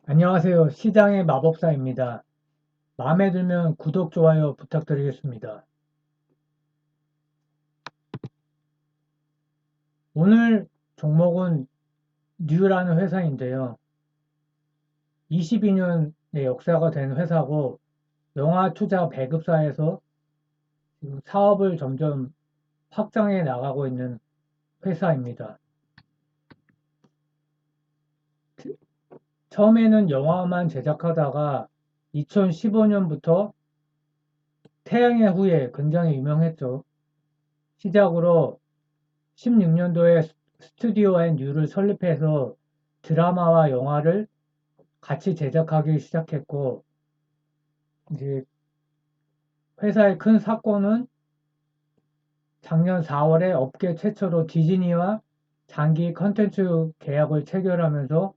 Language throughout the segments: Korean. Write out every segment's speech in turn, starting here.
안녕하세요. 시장의 마법사입니다. 마음에 들면 구독, 좋아요 부탁드리겠습니다. 오늘 종목은 뉴라는 회사인데요. 22년의 역사가 된 회사고 영화 투자 배급사에서 지금 사업을 점점 확장해 나가고 있는 회사입니다. 처음에는 영화만 제작하다가 2015년부터 태양의 후예 굉장히 유명했죠. 시작으로 16년도에 스튜디오 앤 유를 설립해서 드라마와 영화를 같이 제작하기 시작했고, 이제 회사의 큰 사건은 작년 4월에 업계 최초로 디즈니와 장기 컨텐츠 계약을 체결하면서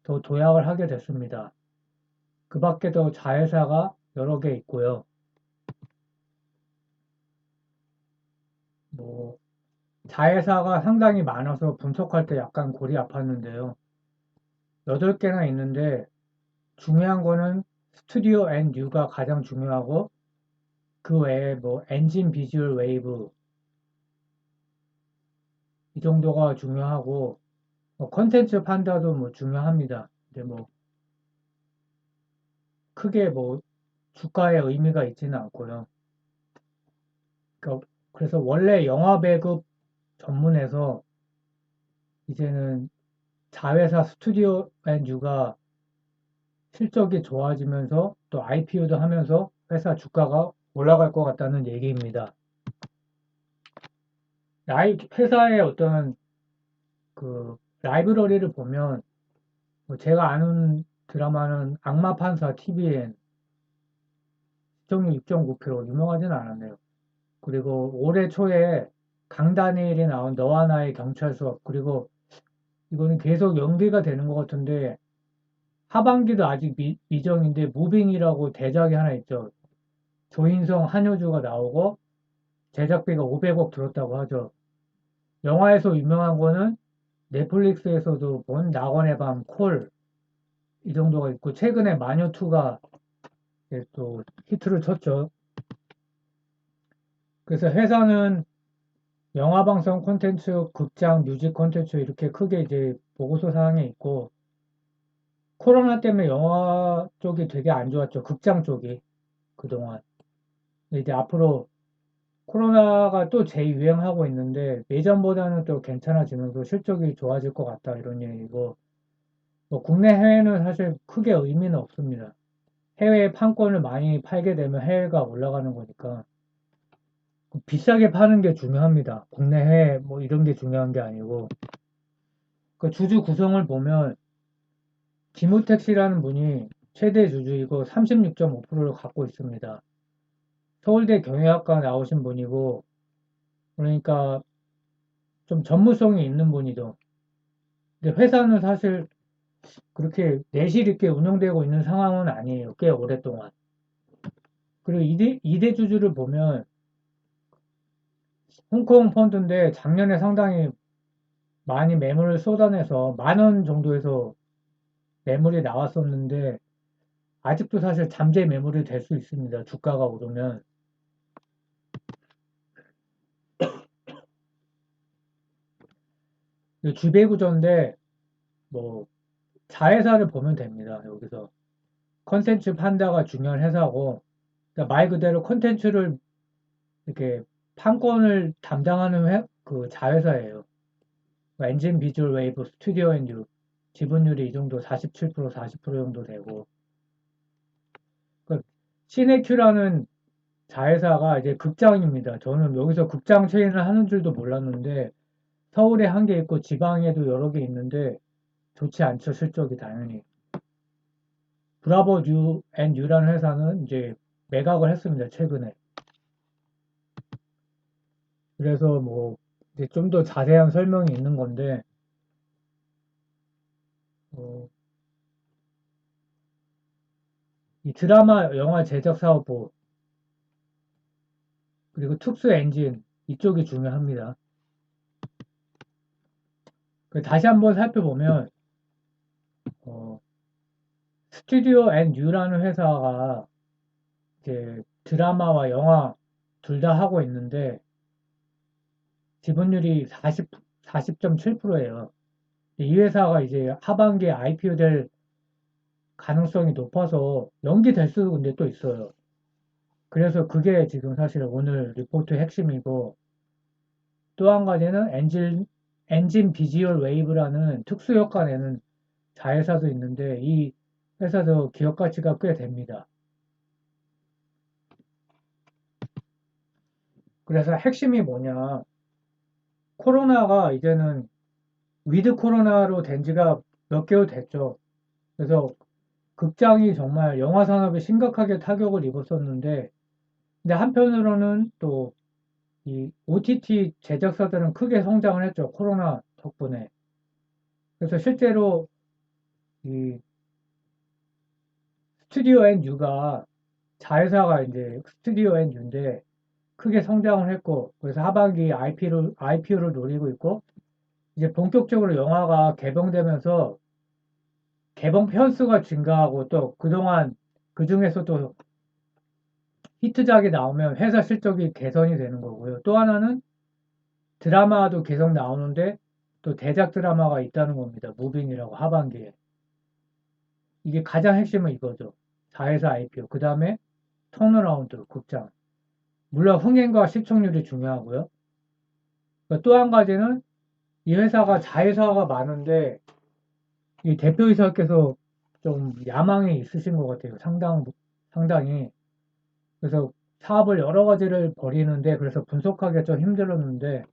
더 도약을 하게 됐습니다. 그 밖에도 자회사가 여러 개 있고요. 뭐, 자회사가 상당히 많아서 분석할 때 약간 골이 아팠는데요. 8개나 있는데 중요한 거는 스튜디오 앤 뉴가 가장 중요하고 그 외에 뭐 엔진 비주얼 웨이브 이 정도가 중요하고 뭐 컨텐츠 판다도 뭐 중요합니다. 근데 뭐 크게 뭐 주가에 의미가 있지는 않고요. 그래서 원래 영화 배급 전문에서 이제는 자회사 스튜디오 앤 뉴가 실적이 좋아지면서 또 IPO도 하면서 회사 주가가 올라갈 것 같다는 얘기입니다. 회사의 어떤 그 라이브러리를 보면 뭐 제가 아는 드라마는 악마 판사 TVN 시청률 6.9% 유명하지는 않았네요. 그리고 올해 초에 강다니엘이 나온 너와 나의 경찰 수업 그리고 이거는 계속 연기가 되는 것 같은데 하반기도 아직 미정인데 무빙이라고 대작이 하나 있죠. 조인성, 한효주가 나오고 제작비가 500억 들었다고 하죠. 영화에서 유명한 거는 넷플릭스에서도 본 낙원의 밤, 콜 이 정도가 있고 최근에 마녀2가 또 히트를 쳤죠. 그래서 회사는 영화방송 콘텐츠, 극장, 뮤직 콘텐츠 이렇게 크게 이제 보고서 사항에 있고 코로나 때문에 영화 쪽이 되게 안 좋았죠. 극장 쪽이 그동안. 근데 이제 앞으로 코로나가 또 재유행하고 있는데 예전보다는 또 괜찮아지면서 실적이 좋아질 것 같다 이런 얘기고 뭐 국내 해외는 사실 크게 의미는 없습니다. 해외에 판권을 많이 팔게 되면 해외가 올라가는 거니까 비싸게 파는 게 중요합니다. 국내 해외 뭐 이런 게 중요한 게 아니고 그 주주 구성을 보면 김우택 씨라는 분이 최대 주주이고 36.5%를 갖고 있습니다. 서울대 경영학과 나오신 분이고 그러니까 좀 전문성이 있는 분이죠. 근데 회사는 사실 그렇게 내실 있게 운영되고 있는 상황은 아니에요. 꽤 오랫동안. 그리고 이대 주주를 보면 홍콩 펀드인데 작년에 상당히 많이 매물을 쏟아내서 10,000원 정도에서 매물이 나왔었는데 아직도 사실 잠재 매물이 될 수 있습니다. 주가가 오르면. 주배구조인데 뭐 자회사를 보면 됩니다. 여기서 컨텐츠 판다가 중요한 회사고 그러니까 말 그대로 컨텐츠를 이렇게 판권을 담당하는 그 자회사예요. 엔진 비주얼 웨이브 스튜디오 앤유 지분율이 이 정도 47% 40% 정도 되고 그 시네큐라는 자회사가 이제 극장입니다. 저는 여기서 극장 체인을 하는 줄도 몰랐는데 서울에 한 개 있고 지방에도 여러 개 있는데 좋지 않죠 실적이 당연히. 브라보 뉴 앤 뉴라는 회사는 이제 매각을 했습니다 최근에. 그래서 뭐 이제 좀 더 자세한 설명이 있는 건데 어, 이 드라마 영화 제작 사업부 그리고 특수 엔진 이쪽이 중요합니다. 다시 한번 살펴보면 어, 스튜디오 앤 유라는 회사가 이제 드라마와 영화 둘 다 하고 있는데 지분율이 40.7%예요. 이 회사가 이제 하반기에 IPO 될 가능성이 높아서 연기될 수도 근데 또 있어요. 그래서 그게 지금 사실 오늘 리포트의 핵심이고 또 한 가지는 엔진 비주얼 웨이브라는 특수 효과 내는 자회사도 있는데 이 회사도 기업 가치가 꽤 됩니다. 그래서 핵심이 뭐냐. 코로나가 이제는 위드 코로나로 된 지가 몇 개월 됐죠. 그래서 극장이 정말 영화 산업에 심각하게 타격을 입었었는데 근데 한편으로는 또 이 OTT 제작사들은 크게 성장을 했죠. 코로나 덕분에. 그래서 실제로 이 스튜디오 앤 유가 자회사가 이제 스튜디오 앤 유인데 크게 성장을 했고 그래서 하반기 IPO를 노리고 있고 이제 본격적으로 영화가 개봉되면서 개봉 편수가 증가하고 또 그동안 그중에서도 히트작이 나오면 회사 실적이 개선이 되는 거고요. 또 하나는 드라마도 계속 나오는데 또 대작 드라마가 있다는 겁니다. 무빈이라고 하반기에. 이게 가장 핵심은 이거죠. 자회사 IPO. 그 다음에 턴어라운드, 극장. 물론 흥행과 시청률이 중요하고요. 또 한 가지는 이 회사가 자회사가 많은데 이 대표이사께서 좀 야망이 있으신 것 같아요. 상당히. 그래서 사업을 여러 가지를 벌이는데 그래서 분석하기가 좀 힘들었는데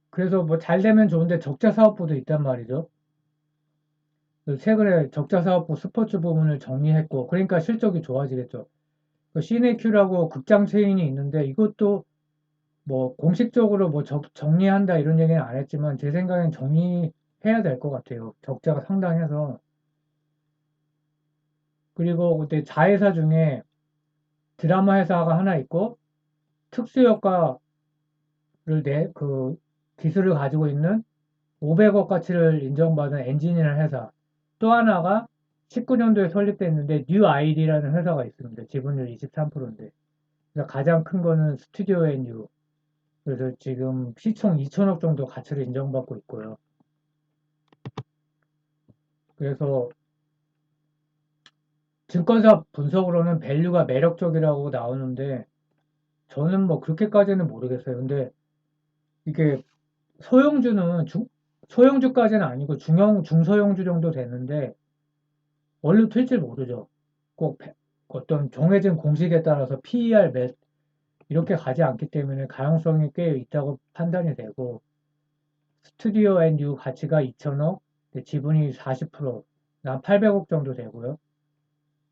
그래서 뭐 잘 되면 좋은데 적자 사업부도 있단 말이죠. 최근에 적자 사업부 스포츠 부문을 정리했고 그러니까 실적이 좋아지겠죠. 시네큐라고 극장 체인이 있는데 이것도 뭐 공식적으로 뭐 정리한다 이런 얘기는 안 했지만 제 생각엔 정리해야 될 것 같아요. 적자가 상당해서. 그리고 그때 자회사 중에 드라마 회사가 하나 있고 특수효과를 그 기술을 가지고 있는 500억 가치를 인정받은 엔지니어 회사. 또 하나가 19년도에 설립됐는데 뉴 아이디라는 회사가 있습니다. 지분율 23%인데. 그래서 가장 큰 거는 스튜디오 앤 유. 그래서 지금 시총 2천억 정도 가치를 인정받고 있고요. 그래서 증권사 분석으로는 밸류가 매력적이라고 나오는데 저는 뭐 그렇게까지는 모르겠어요. 근데 이게 소형주는 소형주까지는 아니고 중소형주 정도 되는데 원료 튈지 모르죠. 꼭 어떤 정해진 공식에 따라서 PER 몇 이렇게 가지 않기 때문에 가용성이 꽤 있다고 판단이 되고 스튜디오 앤 유 가치가 2천억, 지분이 40%, 한 800억 정도 되고요.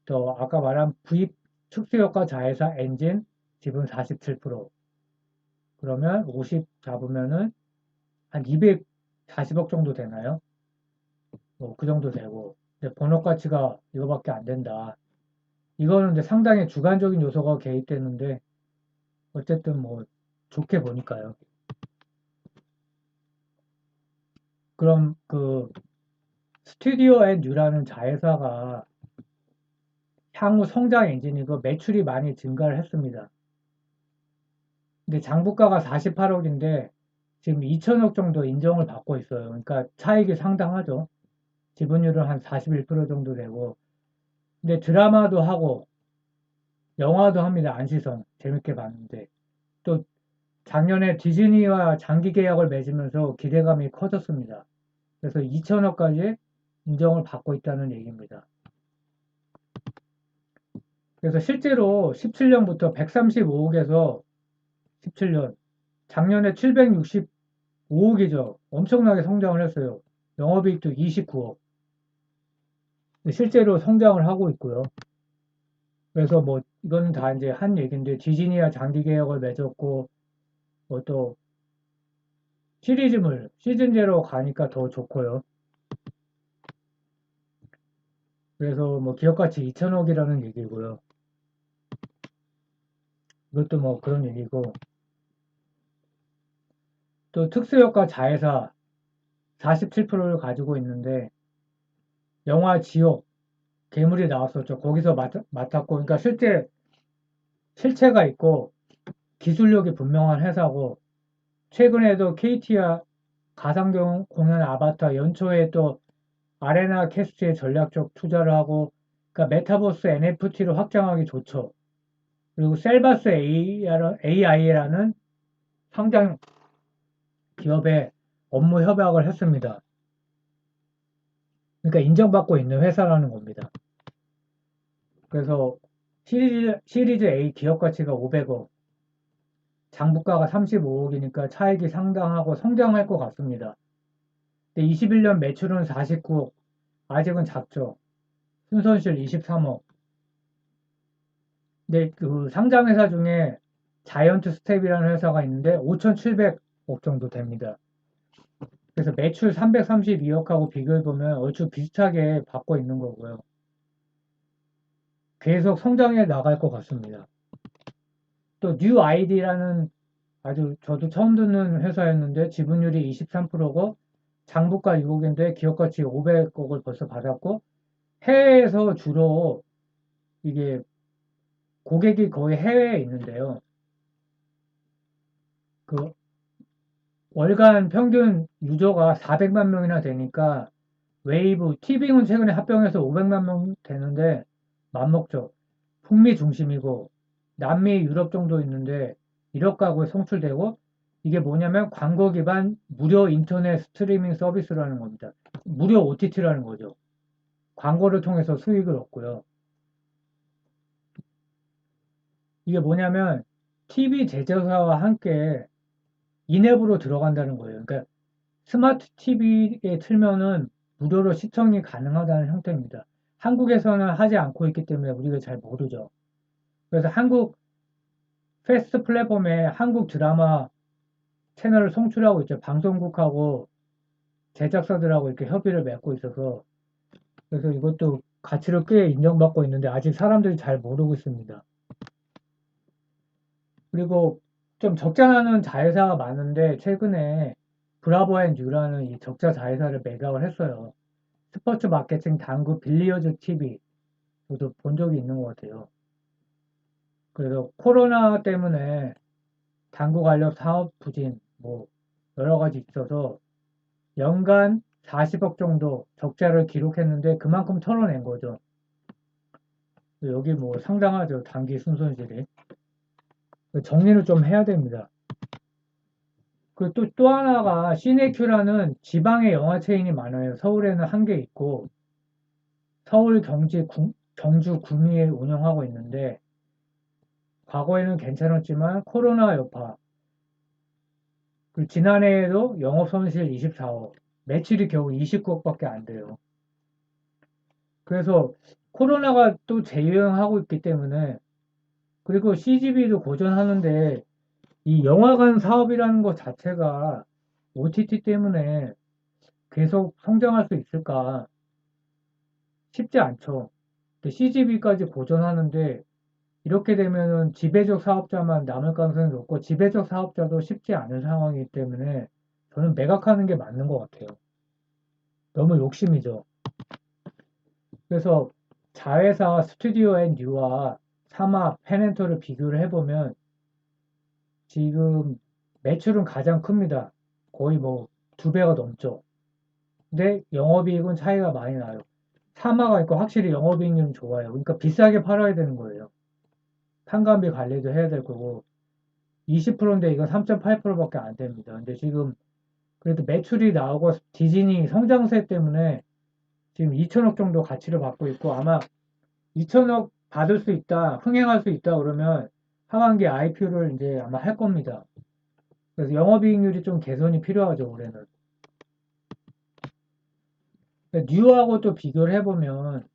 또 아까 말한 부입 특수효과 자회사 엔진 지분 47%. 그러면 50 잡으면은 한 240억 정도 되나요? 뭐 그 정도 되고 본업 가치가 이거밖에 안 된다. 이거는 이제 상당히 주관적인 요소가 개입되는데 어쨌든 뭐 좋게 보니까요. 그럼 그 스튜디오 앤 유라는 자회사가 향후 성장 엔진이고 매출이 많이 증가를 했습니다. 근데 장부가가 48억인데 지금 2천억 정도 인정을 받고 있어요. 그러니까 차익이 상당하죠. 지분율은 한 41% 정도 되고. 근데 드라마도 하고 영화도 합니다. 안시성 재밌게 봤는데 또 작년에 디즈니와 장기 계약을 맺으면서 기대감이 커졌습니다. 그래서 2천억까지 인정을 받고 있다는 얘기입니다. 그래서 실제로 17년부터 135억에서 17년 작년에 765억이죠. 엄청나게 성장을 했어요. 영업이익도 29억. 실제로 성장을 하고 있고요. 그래서 뭐 이건 다 이제 한 얘기인데 디즈니와 장기 계약을 맺었고 뭐 또 시리즈물 시즌제로 가니까 더 좋고요. 그래서 뭐 기업가치 2천억이라는 얘기고요. 이것도 뭐 그런 얘기고 또 특수효과 자회사 47%를 가지고 있는데 영화 지옥, 괴물이 나왔었죠. 거기서 맡았고, 그러니까 실체가 있고, 기술력이 분명한 회사고, 최근에도 KT와 가상 공연 아바타 연초에 또 아레나 캐스트에 전략적 투자를 하고, 그러니까 메타버스 NFT를 확장하기 좋죠. 그리고 셀바스 AI라는 상장 기업에 업무 협약을 했습니다. 그러니까 인정받고 있는 회사라는 겁니다. 그래서 시리즈 A 기업 가치가 500억, 장부가가 35억이니까 차익이 상당하고 성장할 것 같습니다. 근데 21년 매출은 49억, 아직은 작죠. 순손실 23억. 근데 그 상장 회사 중에 자이언트 스텝이라는 회사가 있는데 5,700억 정도 됩니다. 그래서 매출 332억하고 비교해보면 얼추 비슷하게 받고 있는 거고요. 계속 성장해 나갈 것 같습니다. 또 뉴 아이디라는 아주 저도 처음 듣는 회사였는데 지분율이 23%고 장부가 6억인데 기업가치 500억을 벌써 받았고 해외에서 주로 이게 고객이 거의 해외에 있는데요. 그 월간 평균 유저가 400만 명이나 되니까 웨이브, 티빙은 최근에 합병해서 500만 명 되는데 맘먹죠. 북미 중심이고 남미, 유럽 정도 있는데 1억 가구에 송출되고 이게 뭐냐면 광고 기반 무료 인터넷 스트리밍 서비스라는 겁니다. 무료 OTT라는 거죠. 광고를 통해서 수익을 얻고요. 이게 뭐냐면 TV 제조사와 함께 인앱으로 들어간다는 거예요. 그러니까 스마트 TV에 틀면은 무료로 시청이 가능하다는 형태입니다. 한국에서는 하지 않고 있기 때문에 우리가 잘 모르죠. 그래서 한국 패스트 플랫폼에 한국 드라마 채널을 송출하고 있죠. 방송국하고 제작사들하고 이렇게 협의를 맺고 있어서 그래서 이것도 가치를 꽤 인정받고 있는데 아직 사람들이 잘 모르고 있습니다. 그리고 좀 적자 나는 자회사가 많은데 최근에 브라보 앤 뉴라는 이 적자 자회사를 매각을 했어요. 스포츠 마케팅 당구 빌리어즈 TV 저도 본 적이 있는 것 같아요. 그래서 코로나 때문에 당구 관련 사업 부진 뭐 여러 가지 있어서 연간 40억 정도 적자를 기록했는데 그만큼 털어낸 거죠. 여기 뭐 상당하죠. 단기 순손실이. 정리를 좀 해야 됩니다. 그 또 하나가 시네큐라는 지방의 영화 체인이 많아요. 서울에는 한 개 있고 서울 경주 구미에 운영하고 있는데 과거에는 괜찮았지만 코로나 여파 그리고 지난해에도 영업 손실 24억 매출이 겨우 29억밖에 안 돼요. 그래서 코로나가 또 재유행하고 있기 때문에 그리고 CGV도 고전하는데 이 영화관 사업이라는 것 자체가 OTT 때문에 계속 성장할 수 있을까 쉽지 않죠. CGV까지 고전하는데 이렇게 되면은 지배적 사업자만 남을 가능성이 높고 지배적 사업자도 쉽지 않은 상황이기 때문에 저는 매각하는 게 맞는 것 같아요. 너무 욕심이죠. 그래서 자회사 스튜디오 앤 뉴와 사마 페넨터를 비교를 해보면 지금 매출은 가장 큽니다. 거의 뭐 두 배가 넘죠. 근데 영업이익은 차이가 많이 나요. 사마가 있고 확실히 영업이익률은 좋아요. 그러니까 비싸게 팔아야 되는 거예요. 판관비 관리도 해야 될 거고 20%인데 이건 3.8%밖에 안 됩니다. 근데 지금 그래도 매출이 나오고 디즈니 성장세 때문에 지금 2천억 정도 가치를 받고 있고 아마 2천억 받을 수 있다, 흥행할 수 있다 그러면 하반기 IPO를 이제 아마 할 겁니다. 그래서 영업이익률이 좀 개선이 필요하죠, 올해는. 뉴하고 또 비교를 해보면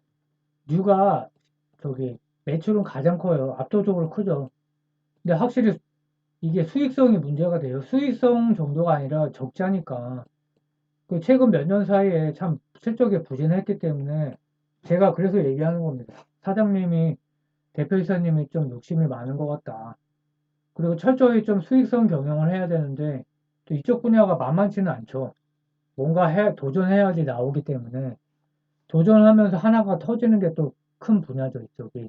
뉴가 저기 매출은 가장 커요. 압도적으로 크죠. 근데 확실히 이게 수익성이 문제가 돼요. 수익성 정도가 아니라 적자니까. 그 최근 몇 년 사이에 참 실적이 부진했기 때문에 제가 그래서 얘기하는 겁니다. 사장님이, 대표이사님이 좀 욕심이 많은 것 같다. 그리고 철저히 좀 수익성 경영을 해야 되는데 또 이쪽 분야가 만만치는 않죠. 뭔가 도전해야지 나오기 때문에 도전하면서 하나가 터지는 게 또 큰 분야죠, 이쪽이.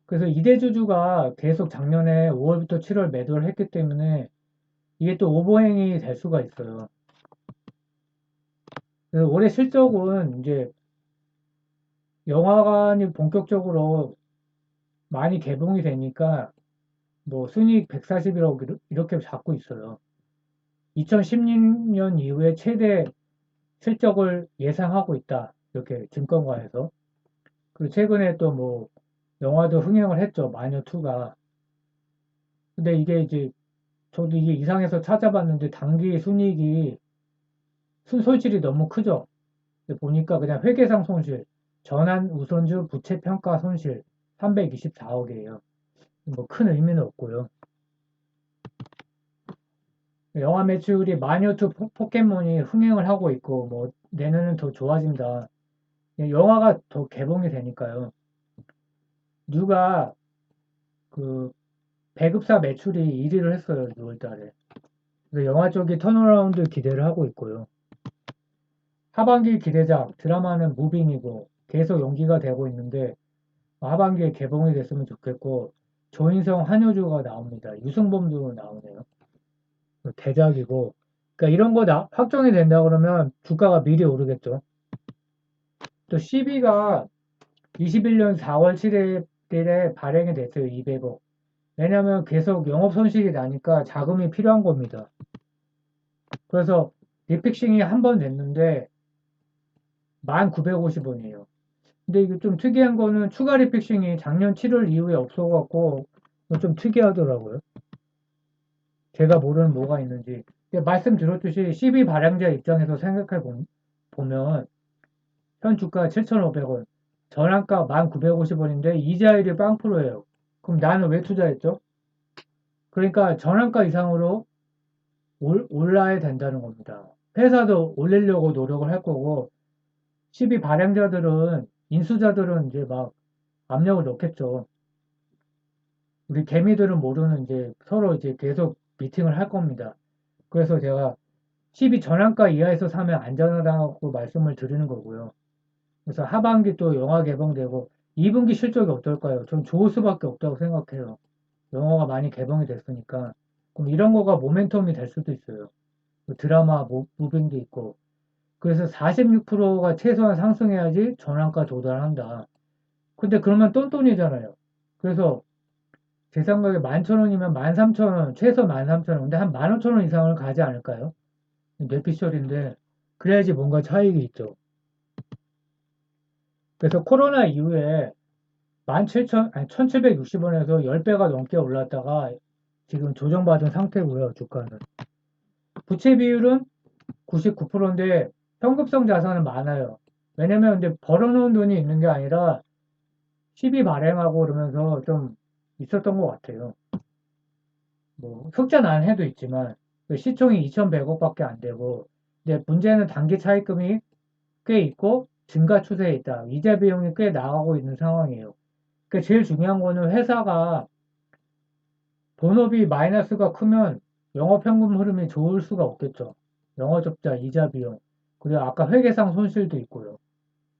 그래서 이대주주가 계속 작년에 5월부터 7월 매도를 했기 때문에 이게 또 오버행이 될 수가 있어요. 그래서 올해 실적은 이제 영화관이 본격적으로 많이 개봉이 되니까 뭐 순이익 141억 이렇게 잡고 있어요. 2016년 이후에 최대 실적을 예상하고 있다. 이렇게 증권가에서. 그리고 최근에 또 뭐 영화도 흥행을 했죠. 마녀2가. 근데 이게 이제 저도 이게 이상해서 찾아봤는데 단기 순이익이 순손실이 너무 크죠. 보니까 그냥 회계상 손실, 전환 우선주 부채 평가 손실 324억이에요. 뭐 큰 의미는 없고요. 영화 매출이 마녀2 포켓몬이 흥행을 하고 있고 뭐 내년은 더 좋아진다. 영화가 더 개봉이 되니까요. 뉴가 그 배급사 매출이 1위를 했어요. 6월달에. 그래서 영화 쪽이 턴어라운드 기대를 하고 있고요. 하반기 기대작 드라마는 무빙이고 계속 연기가 되고 있는데 하반기에 개봉이 됐으면 좋겠고 조인성 한효주가 나옵니다. 유승범도 나오네요. 대작이고 그러니까 이런 거 확정이 된다 그러면 주가가 미리 오르겠죠. 또 CB가 21년 4월 7일에 발행이 됐어요. 200억. 왜냐하면 계속 영업 손실이 나니까 자금이 필요한 겁니다. 그래서 리픽싱이 한 번 됐는데 1,950원이에요. 근데 이게 좀 특이한 거는 추가 리픽싱이 작년 7월 이후에 없어갖고 좀 특이하더라고요. 제가 모르는 뭐가 있는지. 말씀드렸듯이 CB 발행자 입장에서 생각해 보면 현 주가 7,500원, 전환가 1,950원인데 이자율이 0%예요. 그럼 나는 왜 투자했죠? 그러니까 전환가 이상으로 올라야 된다는 겁니다. 회사도 올리려고 노력을 할 거고 CB 발행자들은 인수자들은 이제 막 압력을 넣겠죠. 우리 개미들은 모르는 이제 서로 이제 계속 미팅을 할 겁니다. 그래서 제가 12 전환가 이하에서 사면 안전하다고 말씀을 드리는 거고요. 그래서 하반기 또 영화 개봉되고 2분기 실적이 어떨까요? 전 좋을 수밖에 없다고 생각해요. 영화가 많이 개봉이 됐으니까. 그럼 이런 거가 모멘텀이 될 수도 있어요. 드라마 무빙도 있고. 그래서 46%가 최소한 상승해야지 전환가 도달한다. 근데 그러면 똔똔이잖아요. 그래서 제 생각에 11,000원이면 13,000원, 최소 13,000원. 근데 한 15,000원 이상을 가지 않을까요? 뇌피셜인데 그래야지 뭔가 차익이 있죠. 그래서 코로나 이후에 17,000, 아니 1,760원에서 10배가 넘게 올랐다가 지금 조정받은 상태고요, 주가는. 부채 비율은 99%인데 현금성 자산은 많아요. 왜냐면 근데 벌어놓은 돈이 있는 게 아니라 시비 발행하고 그러면서 좀 있었던 것 같아요. 뭐 흑자 난 해도 있지만 그 시총이 2,100억밖에 안 되고 근데 문제는 단기 차입금이 꽤 있고 증가 추세에 있다. 이자 비용이 꽤 나가고 있는 상황이에요. 그 제일 중요한 거는 회사가 본업이 마이너스가 크면 영업현금 흐름이 좋을 수가 없겠죠. 영어적자, 이자 비용. 그리고 아까 회계상 손실도 있고요.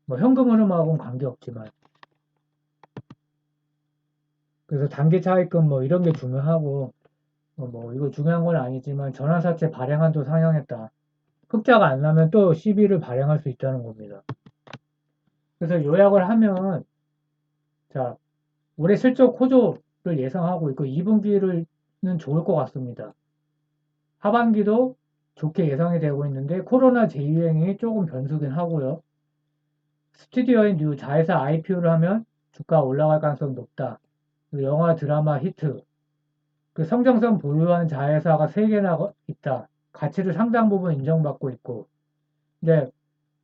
뭐 현금 흐름하고는 관계없지만. 그래서 단기 차입금 뭐 이런 게 중요하고 뭐 이거 중요한 건 아니지만 전환사채 발행한도 상향했다. 흑자가 안 나면 또 CB를 발행할 수 있다는 겁니다. 그래서 요약을 하면 자 올해 실적 호조를 예상하고 있고 2분기는 좋을 것 같습니다. 하반기도 좋게 예상이 되고 있는데 코로나 재유행이 조금 변수긴 하고요. 스튜디오인 뉴 자회사 IPO를 하면 주가 올라갈 가능성이 높다. 영화 드라마 히트. 그 성장성 보유한 자회사가 3개나 있다. 가치를 상당 부분 인정받고 있고. 근데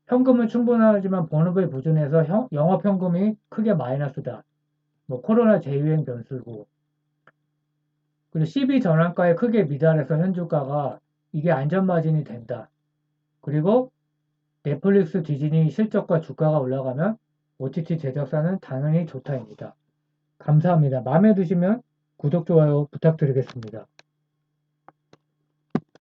현금은 충분하지만 본업에 부진해서 영업현금이 크게 마이너스다. 뭐 코로나 재유행 변수고. 그리고 CB 전환가에 크게 미달해서 현주가가 이게 안전마진이 된다. 그리고 넷플릭스 디즈니 실적과 주가가 올라가면 OTT 제작사는 당연히 좋다입니다. 감사합니다. 마음에 드시면 구독, 좋아요 부탁드리겠습니다.